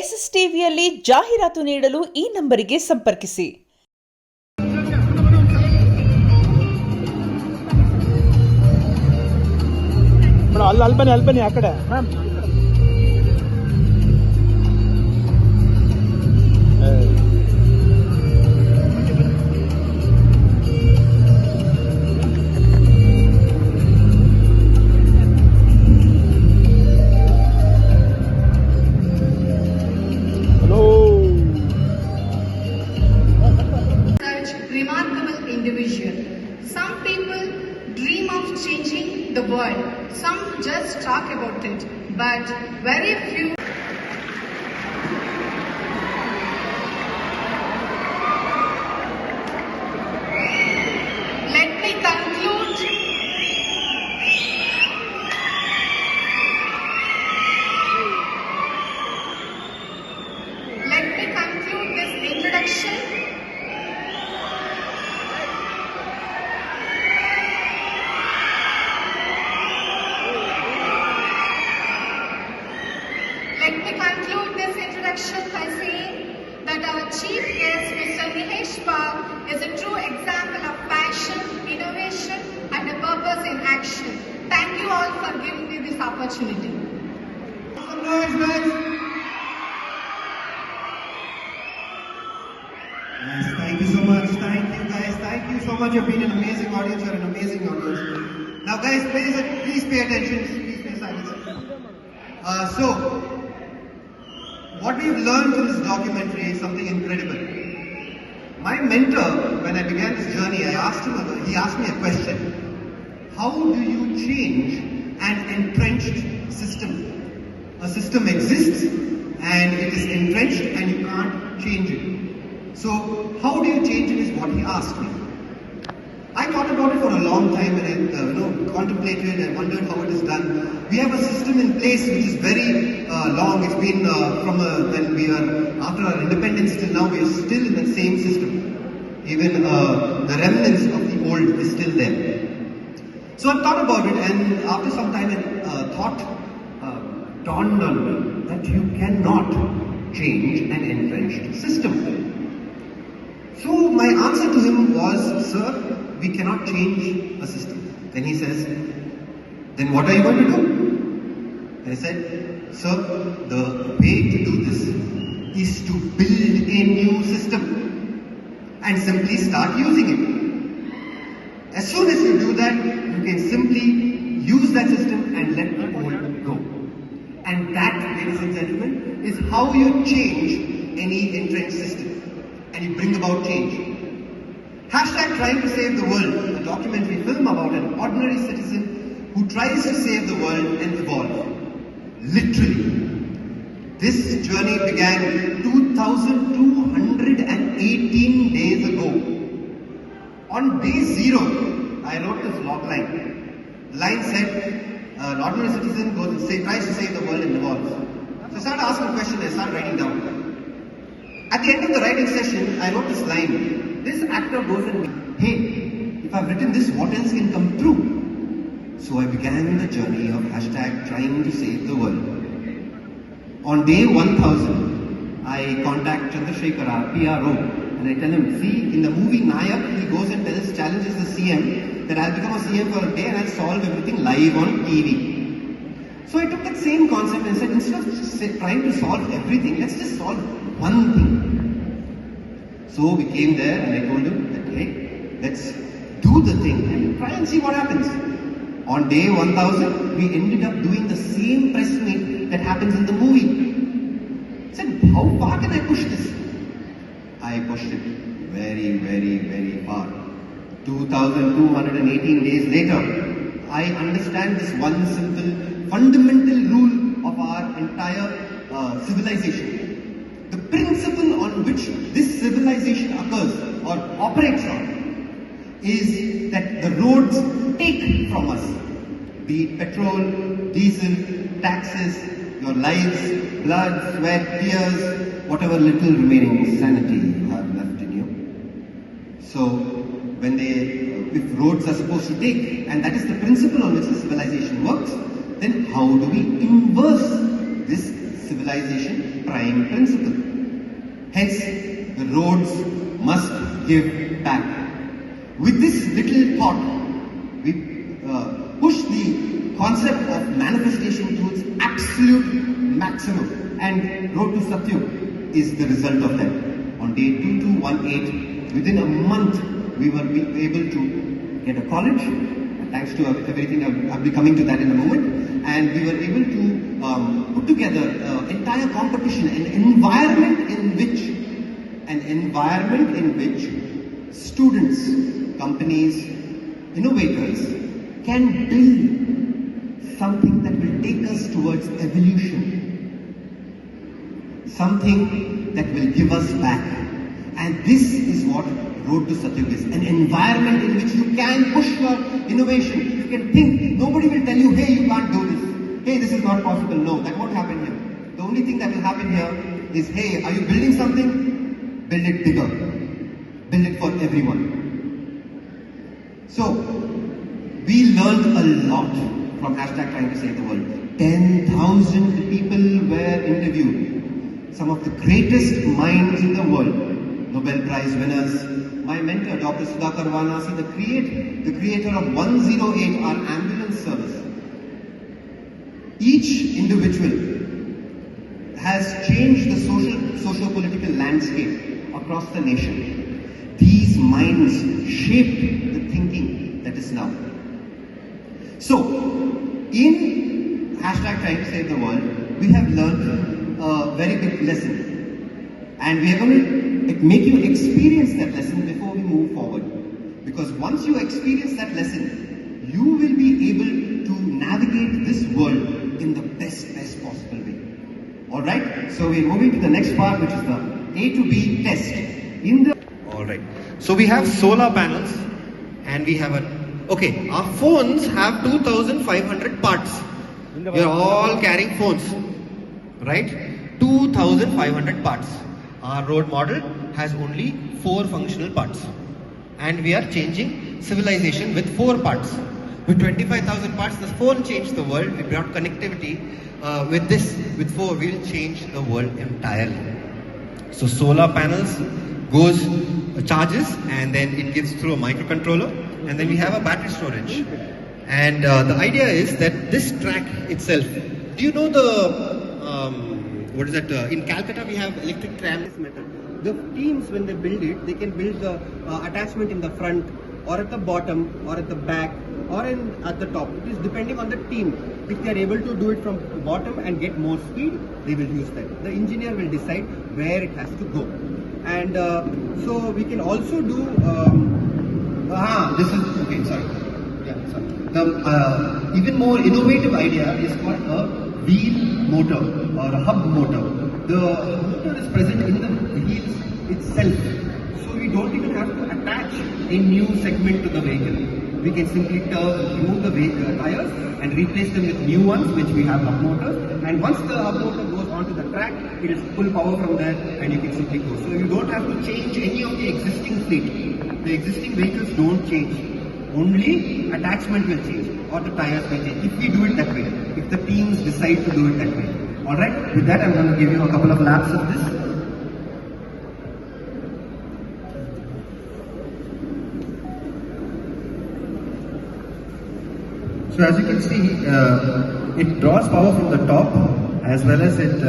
SSTVಯಲ್ಲಿ ಜಾಹೀರಾತು ನೀಡಲು ಈ ನಂಬರಿಗೆ ಸಂಪರ್ಕಿಸಿ. ಅಲ್ಬನಿ ಆ ಕಡೆ remarkable individual. Some people dream of changing the world. Some just talk about it. But very few. Let me conclude. Let me conclude this introduction. Let me conclude this introduction by saying that our chief guest, Mr. Nihesh Pal, is a true example of passion, innovation, and a purpose in action. Thank you all for giving me this opportunity. Yes, thank you so much. Thank you guys. Thank you so much. You've been an amazing audience. You're an amazing audience. Now guys, please pay attention. Please pay silence. So, what we've learned from this documentary is something incredible. My mentor, when I began this journey, he asked me a question. How do you change an entrenched system? A system exists and it is entrenched and you can't change it. So, how do you change it is what he asked me. I thought about it for a long time and I contemplated and wondered how it is done. We have a system in place which is very long. It's been from when we are after our independence till now, we are still in the same system. Even the remnants of the old is still there. So I thought about it, and after some time, thought dawned on me that you cannot change an entrenched system. So my answer to him was, sir, we cannot change a system. Then he says, then what are you going to do? And I said, sir, the way to do this is to build a new system and simply start using it. As soon as you do that, you can simply use that system and let the old go. And that, ladies and gentlemen, is how you change any entrenched system. And you bring about change. Hashtag Trying to Save the World, a documentary film about an ordinary citizen who tries to save the world and evolve. Literally. This journey began 2,218 days ago. On day 0, I wrote this log line. The line said, an ordinary citizen tries to save the world and evolves. So I started asking a question, I started writing down. At the end of the writing session, I wrote this line. This actor goes and, hey, if I've written this, what else can come true? So I began the journey of hashtag Trying to Save the World. On day 1000, I contact Chandrasekhara, PRO, and I tell him, see, in the movie Nayak, he goes and challenges the CM that I'll become a CM for a day and I'll solve everything live on TV. So I took that same concept and said, instead of just trying to solve everything, let's just solve one thing. So we came there and I told him that, hey, let's do the thing and try and see what happens. On day 1000, we ended up doing the same press meet that happens in the movie. I said, how far can I push this? I pushed it very, very, very far. 2,218 days later, I understand this one simple, fundamental rule of our entire civilization. The principle on which this civilization occurs or operates on is that the roads take from us, be it petrol, diesel, taxes, your lives, blood, sweat, tears, whatever little remaining sanity you have left in you. So if roads are supposed to take, and that is the principle on which the civilization works, then how do we inverse this civilization prime principle. Hence, the roads must give back. With this little thought, we push the concept of manifestation to its absolute maximum, and Road to Satyug is the result of that. On day 2218, within a month, we were able to get a college, thanks to everything. I'll be coming to that in a moment. And we were able to put together entire competition, an environment in which students, companies, innovators can build something that will take us towards evolution. Something that will give us back. And this is what Road to Satyug is. An environment in which you can push your innovation. You can think. Nobody will tell you, hey, you can't do this. Hey, this is not possible. No, that won't happen here. The only thing that will happen here is, hey, are you building something? Build it bigger. Build it for everyone. So, we learned a lot from hashtag Trying to Save the World. 10,000 people were interviewed. Some of the greatest minds in the world. Nobel Prize winners. My mentor, Dr. Sudhakar Varanasi, the creator of 108, our ambulance service. Each individual has changed the socio-political landscape across the nation. These minds shaped the thinking that is now. So, in hashtag Trying to Save the World, we have learned a very big lesson. And we are going to make you experience that lesson before we move forward. Because once you experience that lesson, you will be able to navigate this world in the best possible way. Alright? So we are moving to the next part, which is the A to B test. Alright. So we have solar panels and we have our phones have 2,500 parts. We are all carrying phones. Right? 2,500 parts. Our road model has only 4 functional parts. And we are changing civilization with 4 parts. With 25,000 parts, the phone changed the world. We brought connectivity. With 4, we'll change the world entirely. So solar panels charges, and then it gives through a microcontroller, and then we have a battery storage. And the idea is that this track itself, do you know in Calcutta we have electric trams method. The teams, when they build it, they can build the attachment in the front, or at the bottom, or at the back, or at the top. It is depending on the team. If they are able to do it from the bottom and get more speed, they will use that. The engineer will decide where it has to go. And so we can also do the even more innovative idea is called a wheel motor or a hub motor. The motor is present in the wheels itself, so we don't even have to attach a new segment to the vehicle. We can simply remove the tires and replace them with new ones, which we have hub motors. And once the hub motor goes onto the track, it is pull power from there, and you can simply go. So you don't have to change any of the existing fleet. The existing vehicles don't change. Only attachment will change, or the tires will change, if we do it that way, if the teams decide to do it that way. Alright, with that I'm going to give you a couple of laps of this. So as you can see, it draws power from the top, as well as it's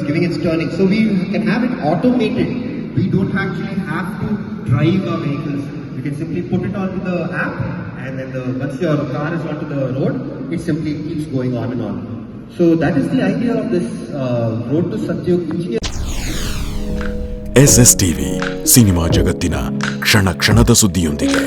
giving its turning. So we can have it automated. We don't actually have to drive our vehicles. We can simply put it onto the app, and then once your car is onto the road, it simply keeps going on and on. So that is the idea of this Road to Satyug engineer. SStv cinema ಜಗತ್ತಿನ ಕ್ಷಣ ಕ್ಷಣದ ಸುದ್ದಿಯೊಂದಿಗೆ